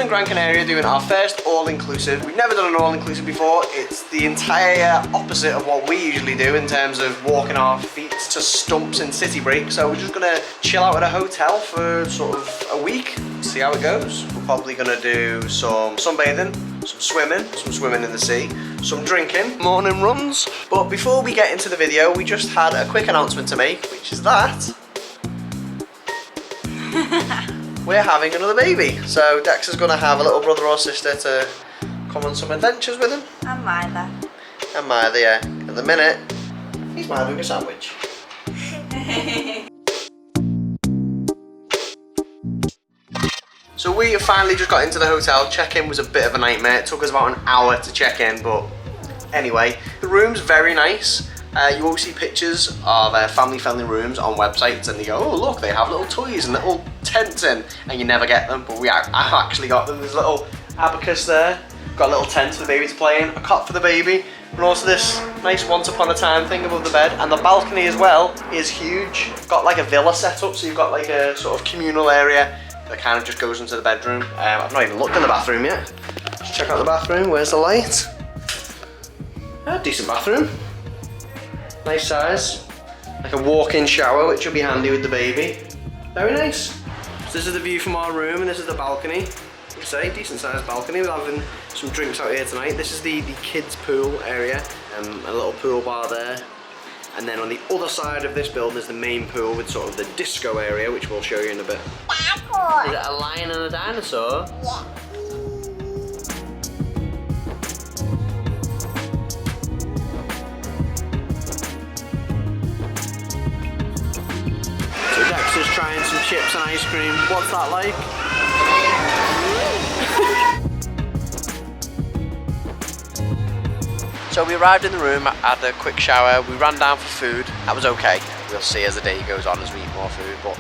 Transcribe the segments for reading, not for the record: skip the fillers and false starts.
in Gran Canaria doing our first all-inclusive. We've never done an all-inclusive before. It's the entire opposite of what we usually do in terms of walking our feet to stumps in city break. So we're just gonna chill out at a hotel for sort of a week, see how it goes. We're probably gonna do some sunbathing, some swimming in the sea, some drinking, morning runs. But before we get into the video, we just had a quick announcement to make, which is that we're having another baby. So Dexter's gonna have a little brother or sister to come on some adventures with him. And Myla. And Myla, yeah. At the minute, he's having a sandwich. So we have finally just got into the hotel. Check-in was a bit of a nightmare. It took us about an hour to check in, but anyway, the room's very nice. You always see pictures of family-friendly rooms on websites, and you go, oh look, they have little toys and little tents in, and you never get them. But I've actually got them. There's a little abacus there. Got a little tent for the baby to play in, a cot for the baby, and also this nice once upon a time thing above the bed. And the balcony as well is huge. Got like a villa set up, so you've got like a sort of communal area that kind of just goes into the bedroom. I've not even looked in the bathroom yet. Let's check out the bathroom. Where's the light? Decent bathroom. Nice size. Like a walk-in shower, which will be handy with the baby. Very nice. So this is the view from our room, and this is the balcony. I'd say decent sized balcony. We're having some drinks out here tonight. This is the kids pool area, a little pool bar there. And then on the other side of this building is the main pool with sort of the disco area, which we'll show you in a bit. Is it a lion and a dinosaur? Yeah. So Dexter's trying some chips and ice cream. What's that like? So we arrived in the room, had a quick shower, we ran down for food. That was okay. We'll see as the day goes on as we eat more food. But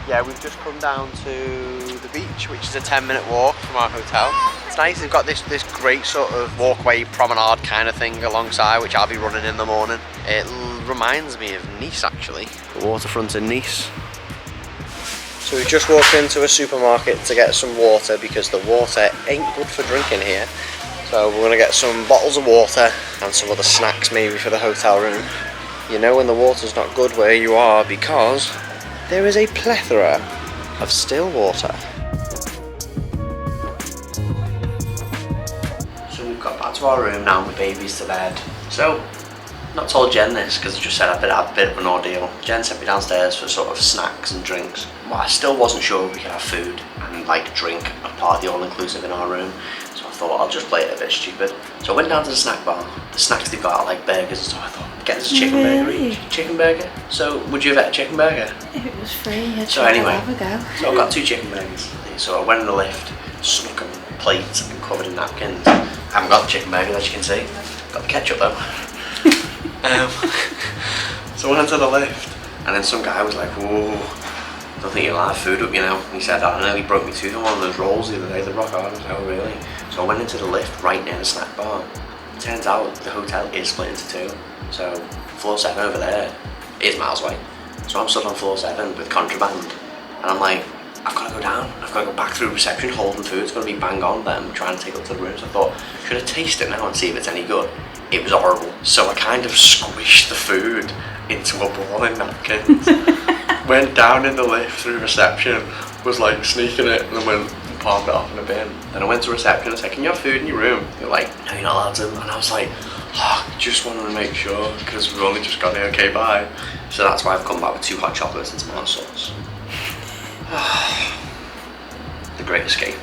yeah, we've just come down to the beach, which is a 10-minute walk from our hotel. It's nice, they've got this great sort of walkway promenade kind of thing alongside, which I'll be running in the morning. It reminds me of Nice actually, the waterfront in Nice. So we've just walked into a supermarket to get some water because the water ain't good for drinking here. So we're gonna get some bottles of water and some other snacks maybe for the hotel room. You know when the water's not good where you are because there is a plethora of still water. So we've got back to our room now, my baby's to bed. So, not told Jen this because I just said I'd have a bit of an ordeal. Jen sent me downstairs for sort of snacks and drinks. Well, I still wasn't sure we could have food and like drink as part of the all-inclusive in our room. So I thought I'll just play it a bit stupid. So I went down to the snack bar. The snacks they've got are like burgers, so I thought, get us a chicken burger each. Chicken burger. So would you have had a chicken burger? If it was free, so anyway, so I got 2 chicken burgers. So I went in the lift, snuck them plates and covered in napkins. I haven't got the chicken burger as you can see. Got the ketchup though. So I went into the lift, and then some guy was like, whoa, don't think you'll have food up, you know. And he said, I nearly broke me tooth on one of those rolls the other day, the rock hard. I was like, oh really? So I went into the lift right near the snack bar. Turns out the hotel is split into 2. So floor 7 over there is miles away. So I'm stood on floor 7 with contraband, and I'm like, I've got to go down, I've got to go back through reception holding food, it's going to be bang on, but I'm trying to take it up to the room. So I thought, should I taste it now and see if it's any good? It was horrible. So I kind of squished the food into a ball in napkins. Went down in the lift through reception, was like sneaking it, and then went and palmed it off in a bin. Then I went to reception and said, can you have food in your room? They're like, no, you're not allowed to. And I was like, oh, just wanted to make sure, because we've only just got here, okay, bye. So that's why I've come back with 2 hot chocolates and tomato sauce. The Great Escape.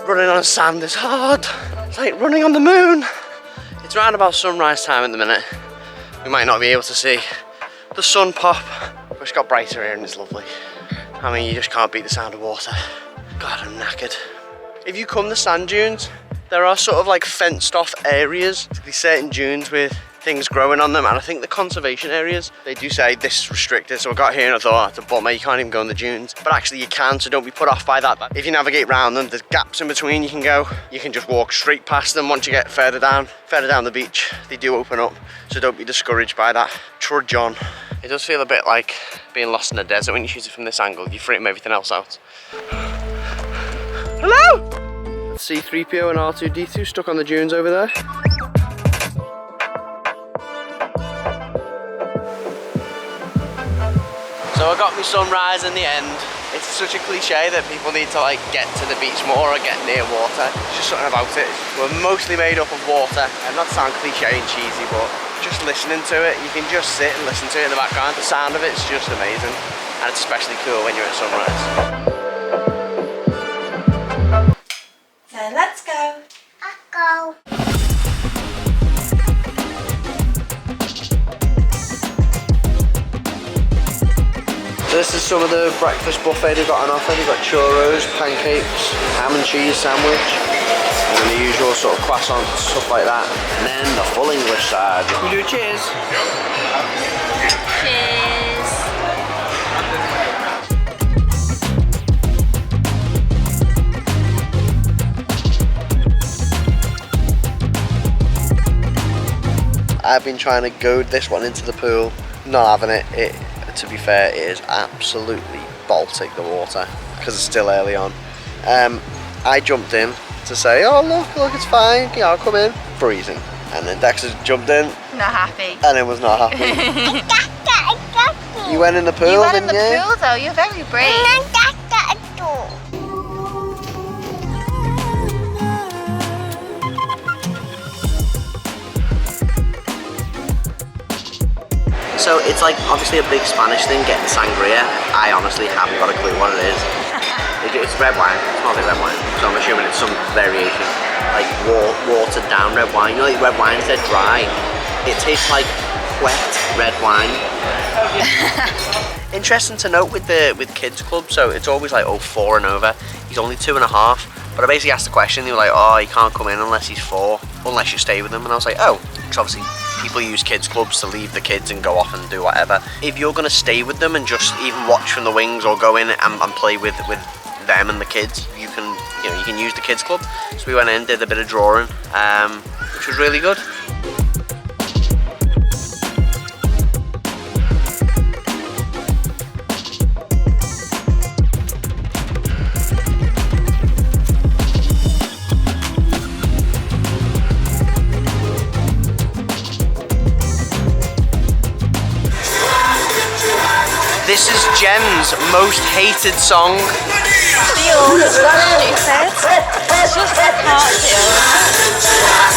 Running on sand is hard. It's like running on the moon. It's around about sunrise time at the minute. We might not be able to see the sun pop, but it's got brighter here and it's lovely. I mean, you just can't beat the sound of water. God, I'm knackered. If you come to sand dunes, there are sort of like fenced off areas. There's certain dunes with things growing on them, and I think the conservation areas, they do say this is restricted. So I got here and I thought, oh, it's a bummer, you can't even go in the dunes, but actually you can, so don't be put off by that. If you navigate around them, there's gaps in between you can go. You can just walk straight past them. Once you get further down the beach, they do open up, so don't be discouraged by that trudge on. It does feel a bit like being lost in the desert when you shoot it from this angle. You frame everything else out. Hello! C-3PO and R2-D2 stuck on the dunes over there. So I got my sunrise in the end. It's such a cliche that people need to like get to the beach more or get near water. It's just something about it. We're mostly made up of water, and not sound cliche and cheesy, but just listening to it, you can just sit and listen to it in the background. The sound of it's just amazing, and it's especially cool when you're at sunrise. So let's go. Let's go. So this is some of the breakfast buffet they've got on offer. They've got churros, pancakes, ham and cheese sandwich, and then the usual sort of croissants, stuff like that. And then the full English side. You do cheers? Cheers. I've been trying to goad this one into the pool, not having it. To be fair, it is absolutely Baltic, the water, because it's still early on. I jumped in to say, oh look, it's fine, yeah, I'll come in. Freezing. And then Dexter jumped in. Not happy. And it was not happy. You went in the pool, you went didn't in the pool though, you're very brave. So it's like obviously a big Spanish thing, getting sangria. I honestly haven't got a clue what it is. It's red wine, it's not red wine, so I'm assuming it's some variation. Like watered down red wine. You know, like red wines, they're dry. It tastes like wet red wine. Interesting to note with kids club, so it's always like 4 and over. He's only 2.5. But I basically asked the question, they were like, oh, he can't come in unless he's 4, unless you stay with him. And I was like, oh, because obviously people use kids clubs to leave the kids and go off and do whatever. If you're going to stay with them and just even watch from the wings or go in and play with them and the kids, you can use the kids club. So we went in, did a bit of drawing, which was really good. This is Jen's most hated song. They all look stupid. It's just a cartoon.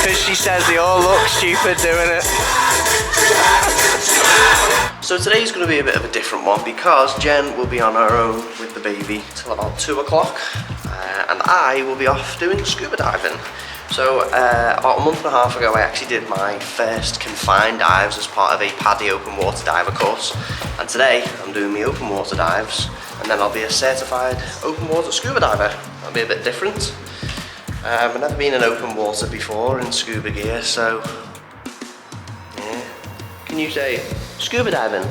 Because she says they all look stupid doing it. So today's going to be a bit of a different one because Jen will be on her own with the baby till about 2 o'clock, and I will be off doing scuba diving. So about a month and a half ago I actually did my first confined dives as part of a PADI open water diver course, and today I'm doing my open water dives, and then I'll be a certified open water scuba diver. That'll be a bit different. I've never been in open water before in scuba gear, so yeah. Can you say scuba diving?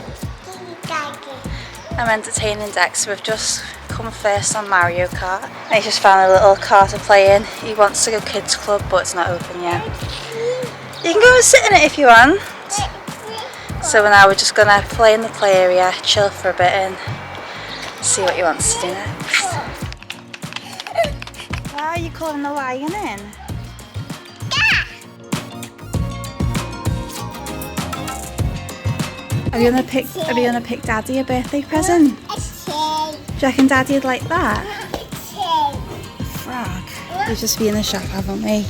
I'm entertaining Dex. We've just come first on Mario Kart. I just found a little car to play in. He wants to go kids club, but it's not open yet. You can go and sit in it if you want. So now we're just gonna play in the play area, chill for a bit and see what he wants to do next. Why are you calling the lion in? Are you gonna pick Daddy a birthday present? Do you reckon Daddy'd like that? Frog. We've just been in the shop, haven't we?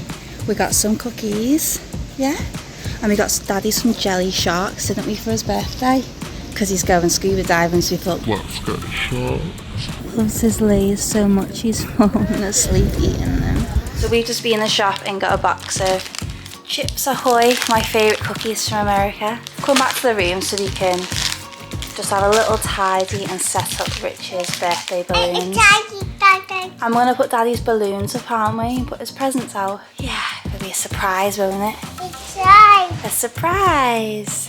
We got some cookies, yeah? And we got Daddy some jelly sharks, didn't we, for his birthday? Because he's going scuba diving, so we thought, let's get sharks. Loves his Lay's so much he's fallen asleep eating them. So we've just been in the shop and got a box of Chips Ahoy, my favourite cookies from America. Come back to the room so we can just have a little tidy and set up Rich's birthday balloons. I'm going to put Daddy's balloons up, aren't we? And put his presents out. Yeah, it'll be a surprise, won't it? A surprise.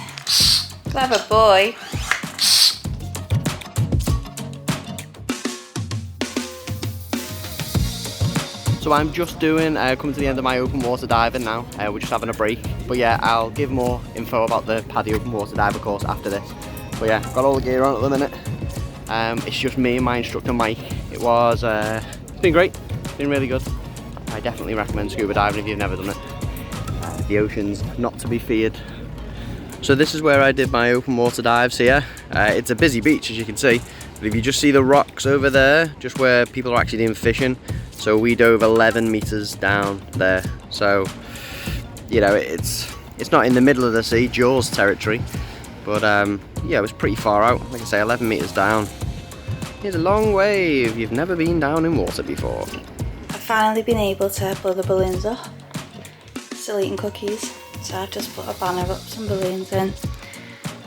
Clever boy. So I'm just doing, coming to the end of my open water diving now. We're just having a break. But yeah, I'll give more info about the PADI open water diver course after this. But yeah, got all the gear on at the minute. It's just me and my instructor Mike. It's been great, it's been really good. I definitely recommend scuba diving if you've never done it. The ocean's not to be feared. So this is where I did my open water dives here. It's a busy beach, as you can see. But if you just see the rocks over there, just where people are actually doing fishing. So we dove 11 meters down there. So, you know, it's not in the middle of the sea, Jaws territory. But yeah, it was pretty far out. Like I say, 11 meters down. It's a long way if you've never been down in water before. I've finally been able to blow the balloons up. Still eating cookies. So I've just put a banner up, some balloons in.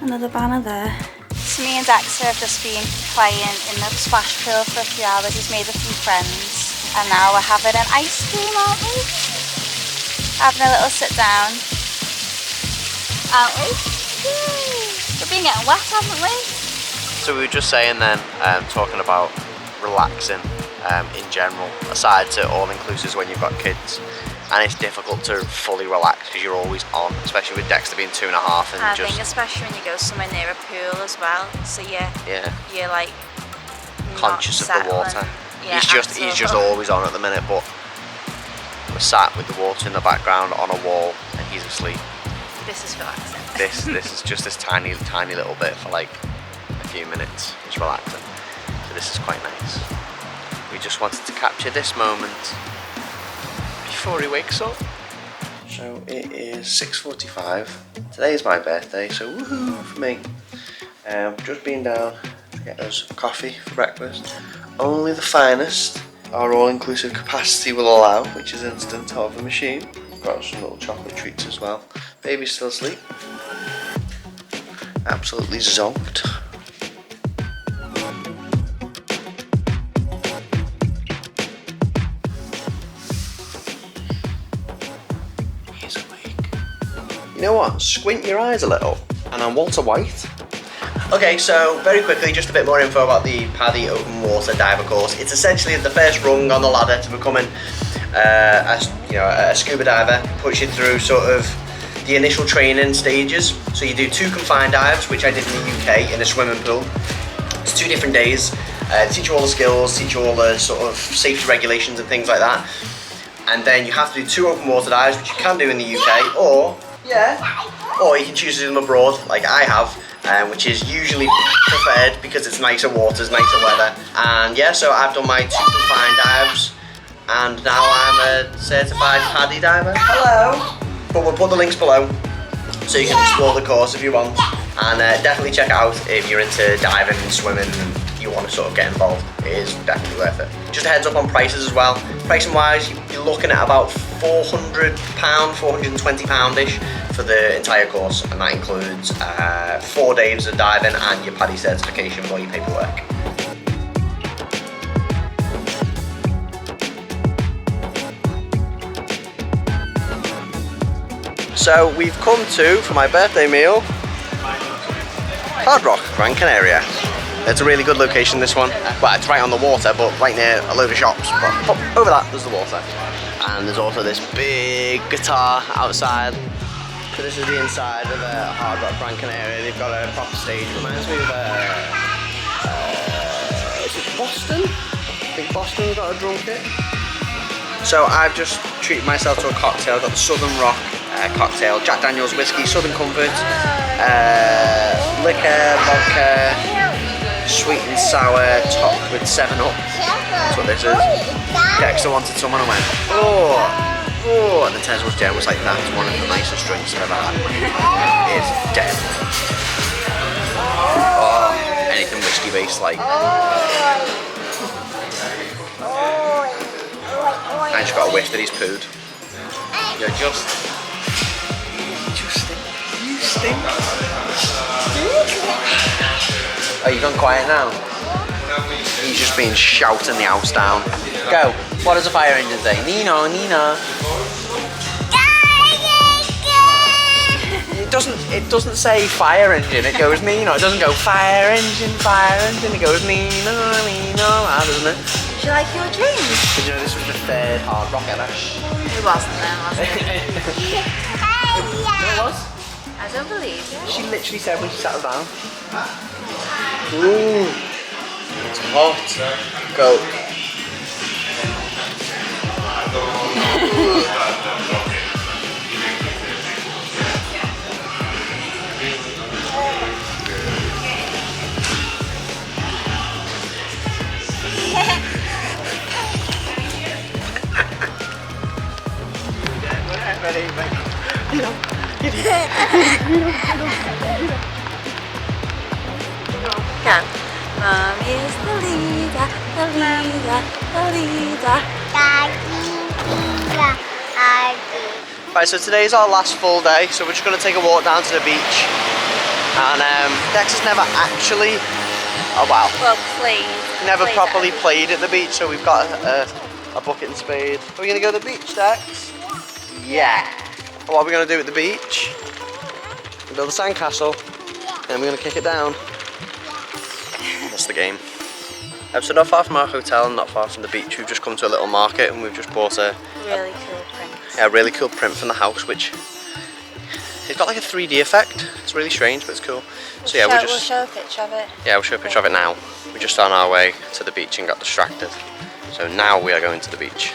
Another banner there. So me and Dexter have just been playing in the splash pool for a few hours. He's made a few friends. And now we're having an ice cream, aren't we? Having a little sit down. Aren't we? We've been getting wet, haven't we? So we were just saying then, talking about relaxing in general, aside to all-inclusives when you've got kids. And it's difficult to fully relax because you're always on, especially with Dexter being 2.5. And I think especially when you go somewhere near a pool as well. So you're like conscious of the water. Yeah, he's just always on at the minute, but we're sat with the water in the background on a wall and he's asleep. This is relaxing. This is just this tiny little bit for like a few minutes. It's relaxing. So this is quite nice. We just wanted to capture this moment before he wakes up. So it is 6:45. Today is my birthday, so woohoo for me. Just been down to get us coffee for breakfast. Only the finest our all-inclusive capacity will allow, which is instant out of the machine. Got some little chocolate treats as well. Baby's still asleep. Absolutely zonked. He's awake. You know what? Squint your eyes a little, and I'm Walter White. Okay, so very quickly, just a bit more info about the PADI open water diver course. It's essentially the first rung on the ladder to becoming a scuba diver. Puts you through sort of the initial training stages. So you do 2 confined dives, which I did in the UK in a swimming pool. It's 2 different days. Teach you all the skills, teach you all the sort of safety regulations and things like that. And then you have to do 2 open water dives, which you can do in the UK, or you can choose to do them abroad, like I have. Which is usually preferred because it's nicer waters, nicer weather. And yeah, so I've done my 2 confined dives, and now I'm a certified PADI diver. Hello! But we'll put the links below, so you can explore the course if you want. And definitely check it out if you're into diving and swimming and you want to sort of get involved. It is definitely worth it. Just a heads up on prices as well. Pricing wise, you're looking at about £400, £420-ish for the entire course, and that includes 4 days of diving and your PADI certification with all your paperwork. So we've come to, for my birthday meal, Hard Rock, Gran Canaria. It's a really good location, this one. Well, it's right on the water, but right near a load of shops. But over that, there's the water. And there's also this big guitar outside. So this is the inside of Hard Rock, Gran Canaria. They've got a proper stage. Reminds me of, is it Boston? I think Boston's got a drum kit. So I've just treated myself to a cocktail. I've got the Southern Rock cocktail, Jack Daniel's whiskey, Southern Comfort, liquor, vodka, sweet and sour, topped with 7-Up. That's what this is. Dexter wanted some and I went, oh, and the Teslas Gem was like, that's one of the nicest drinks I've ever had. It's dead. Oh, anything whiskey based, like. I just got a whiff that he's pooed. You're just you stink. Are you gone quiet now? He's just been shouting the house down. Go. What does a fire engine say? Nino, Nino. doesn't say fire engine. It goes Nino. It doesn't go fire engine, fire engine. It goes Nino, doesn't it? Did you like your dreams? Did you know this was the third hard rock ever? It wasn't then, was it? No, it was. I don't believe you. She literally said when she sat us down. Ooh, it's hot. Go. Can. Mommy is the leader, the leader, the leader. Right, so today's our last full day, so we're just going to take a walk down to the beach. And Dex has never actually, never properly played at the beach, so we've got a bucket and spade. Are we going to go to the beach, Dex? Yeah. What are we going to do at the beach? Build a sandcastle, and we're going to kick it down. That's the game. So not far from our hotel and not far from the beach, we've just come to a little market and we've just bought a really cool print. Yeah, a really cool print from the house, which it's got like a 3D effect. It's really strange, but it's cool. So yeah, we'll show a picture of it. Yeah, we'll show a picture of it now. We're just on our way to the beach and got distracted. So now we are going to the beach.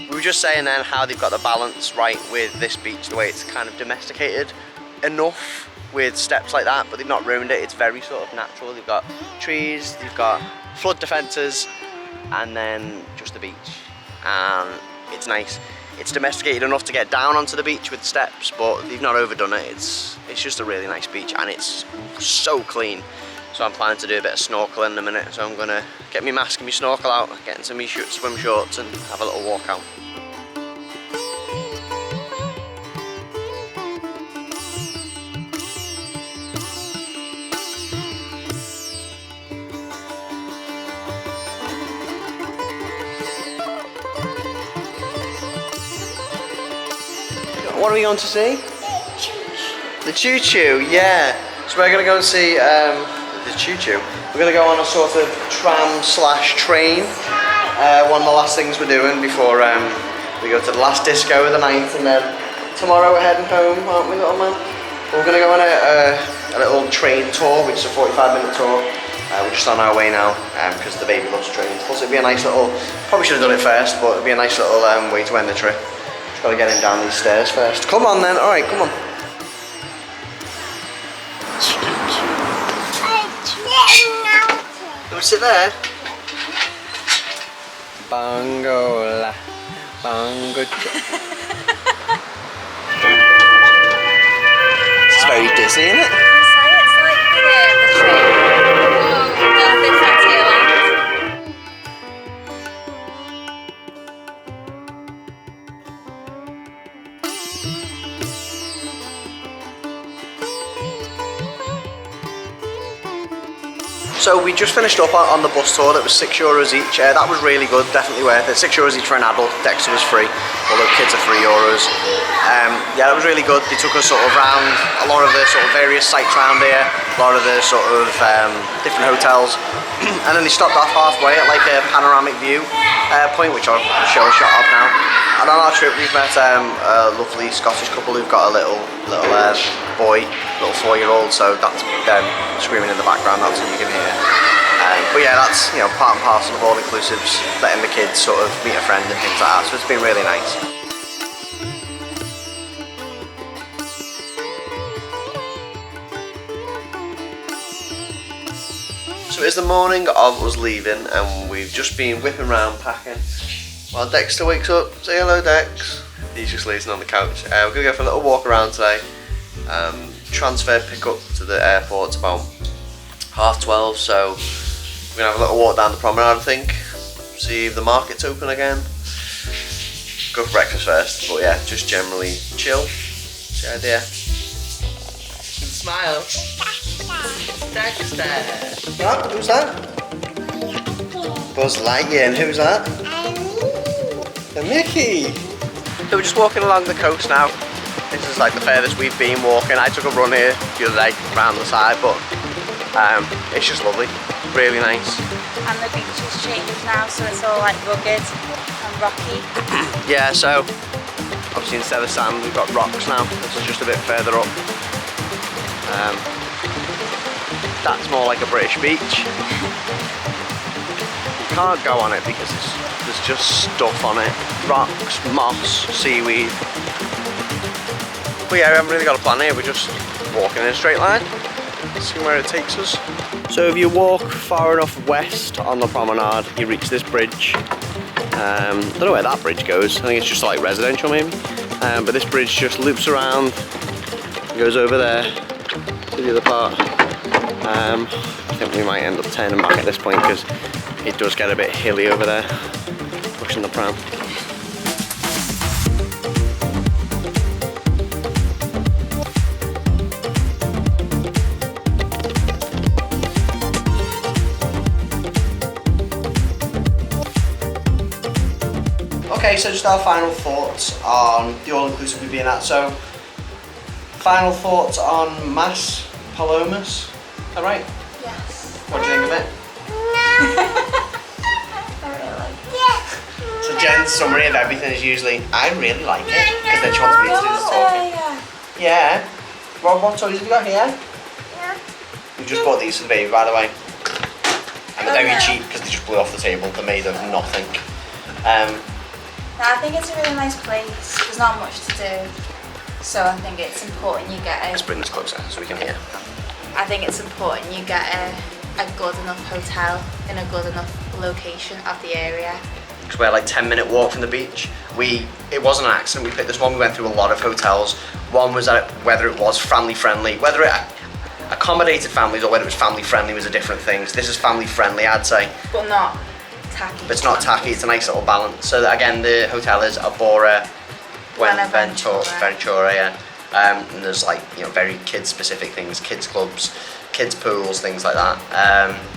We were just saying then how they've got the balance right with this beach, the way it's kind of domesticated enough with steps like that, but they've not ruined it. It's very sort of natural. They've got trees, they've got flood defences, and then just the beach. And it's nice. It's domesticated enough to get down onto the beach with steps, but they've not overdone it. It's just a really nice beach, and it's so clean. So I'm planning to do a bit of snorkeling in a minute. So I'm gonna get my mask and my snorkel out, get into my swim shorts, and have a little walk out. What are we going to see? The choo-choo, yeah. So we're going to go and see the choo-choo. We're going to go on a sort of tram/train. One of the last things we're doing before we go to the last disco of the night, and then tomorrow we're heading home, aren't we, little man? We're going to go on a little train tour, which is a 45-minute tour. We're just on our way now because the baby loves trains. Plus it'd be a nice little, probably should have done it first, but it'd be a nice little way to end the trip. Gotta get him down these stairs first. Come on then, alright, come on. You wanna sit there? Bongola, bongo. It's very dizzy, isn't it? It's like the train. So we just finished up on the bus tour. That was €6 each. That was really good, definitely worth it. €6 each for an adult. Dexter was free, although kids are €3. Yeah, that was really good. They took us sort of around a lot of the sort of various sites around here, a lot of the sort of different hotels, and then they stopped off halfway at like a panoramic view point, which I'll show a shot of now. And on our trip we've met a lovely Scottish couple who've got a little boy, little 4-year-old, so that's them screaming in the background, that's what you can hear. But yeah, that's, you know, part and parcel of all inclusives, letting the kids sort of meet a friend and things like that, so it's been really nice. So it's the morning of us leaving, and we've just been whipping around packing while Dexter wakes up. Say hello, Dex. He's just lazing on the couch. We're gonna go for a little walk around today. Transfer pickup to the airport's about 12:30, so we're gonna have a little walk down the promenade, I think. See if the market's open again. Go for breakfast first, but yeah, just generally chill. That's the idea. Smile. Dexter. What? Who's that? Buzz Lightyear, and who's that? The Mickey! So we're just walking along the coast now. This is like the furthest we've been walking. I took a run here the other day around the side, but it's just lovely, really nice. And the beach has changed now, so it's all like rugged and rocky. Yeah, so obviously instead of sand we've got rocks now. This is just a bit further up. That's more like a British beach. You can't go on it because there's just stuff on it. Rocks, moss, seaweed. But yeah, we haven't really got a plan here. We're just walking in a straight line, seeing where it takes us. So if you walk far enough west on the promenade, you reach this bridge. I don't know where that bridge goes. I think it's just like residential maybe. But this bridge just loops around, goes over there to the other part. I think we might end up turning back at this point because it does get a bit hilly over there, pushing the pram. Okay, so just our final thoughts on the all-inclusive we've been at. So, final thoughts on Maspalomas, is that right? Yes. What do you think of it? I really like it. So Jen's summary of everything is usually, I really like it, because then she wants me to do the talking. Yeah. What toys have you got here? Yeah. We just bought these for the baby, by the way. And they're very cheap because they just blew off the table. They're made of nothing. I think it's a really nice place. There's not much to do, so I think it's important you get Let's bring this closer so we can hear. I think it's important you get a good enough hotel in a good enough location of the area. Because we're like 10-minute walk from the beach. It wasn't an accident. We picked this one. We went through a lot of hotels. One was whether it was family friendly, whether it accommodated families or whether it was family friendly was a different thing. So this is family friendly, I'd say. But not tacky. But it's not tacky. It's a nice little balance. So again, the hotel is Abora Buenaventura, yeah. And there's like, you know, very kid-specific things, kids clubs, kids pools, things like that.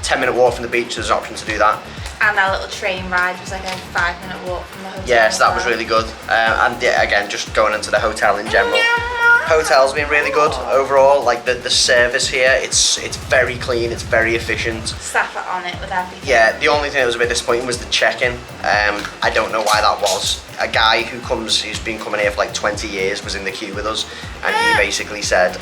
10-minute walk from the beach. There's an option to do that. And that little train ride was like a 5-minute walk from the hotel. Yeah, so that was really good. And yeah, again, just going into the hotel in general. Hotel's been really good overall. Like the service here, it's very clean, it's very efficient. Staff are on it with everything. Yeah, the only thing that was a bit disappointing was the check-in. I don't know why that was. A guy who's been coming here for like 20 years was in the queue with us, and he basically said,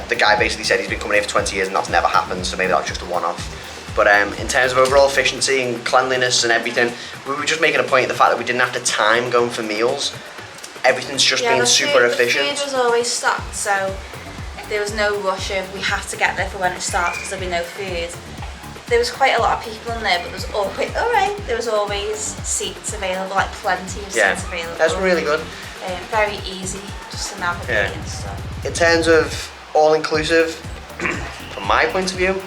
the guy basically said he's been coming here for 20 years and that's never happened, so maybe that's just a one-off. But in terms of overall efficiency and cleanliness and everything, we were just making a point of the fact that we didn't have to time going for meals. Everything's just been super efficient. The food was always stocked, so there was no rush of we have to get there for when it starts because there'll be no food. There was quite a lot of people in there, but there was always seats available, like plenty of seats available. That's really good. Very easy just to navigate and stuff. In terms of all-inclusive, from my point of view,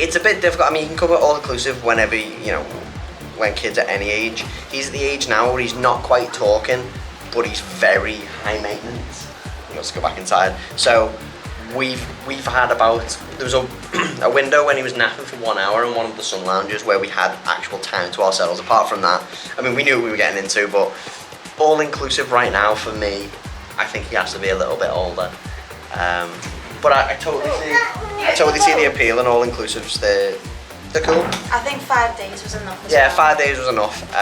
it's a bit difficult. I mean, you can cover all-inclusive whenever, you know, when kids at any age. He's at the age now where he's not quite talking, but he's very high maintenance. Let's go back inside. So we've had there was a window when he was napping for 1 hour in one of the sun lounges where we had actual time to ourselves. Apart from that, I mean, we knew what we were getting into, but all-inclusive right now for me, I think he has to be a little bit older. But I totally see the appeal in all-inclusives. They're cool. I think 5 days was enough. 5 days was enough.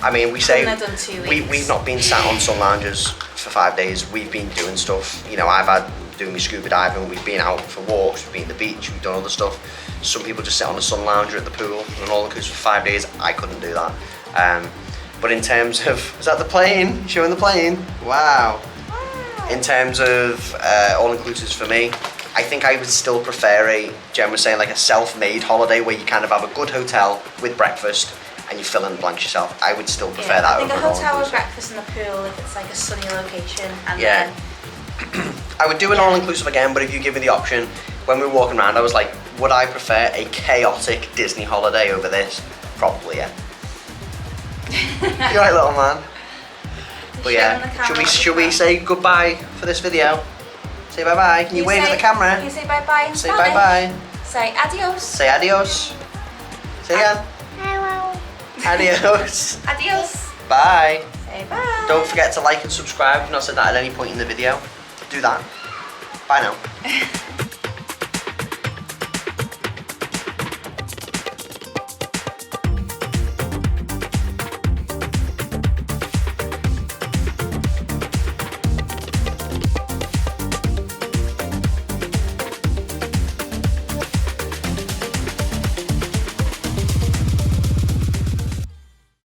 I mean, we say have done 2 weeks. We've not been sat on sun lounges for 5 days. We've been doing stuff. You know, I've had doing my scuba diving. We've been out for walks. We've been to the beach. We've done other stuff. Some people just sit on a sun lounger at the pool and all-inclusive for 5 days. I couldn't do that. But in terms of, is that the plane? Showing the plane? Wow. In terms of all-inclusives for me, I think I would still prefer Jen was saying, like a self-made holiday where you kind of have a good hotel with breakfast and you fill in the blanks yourself. I would still prefer that over I think a hotel with breakfast in the pool if it's like a sunny location. And then I would do an all-inclusive again, but if you give me the option, when we were walking around, I was like, would I prefer a chaotic Disney holiday over this? Probably, yeah. You're right, little man. But yeah, should we say goodbye for this video? Say bye-bye. Can you wave at the camera? Can you say bye-bye in Spanish? Say bye-bye. Say adios. Say adios. Say again. Adios. Adios. Bye. Say bye. Don't forget to like and subscribe if you've not said that at any point in the video. Do that. Bye now.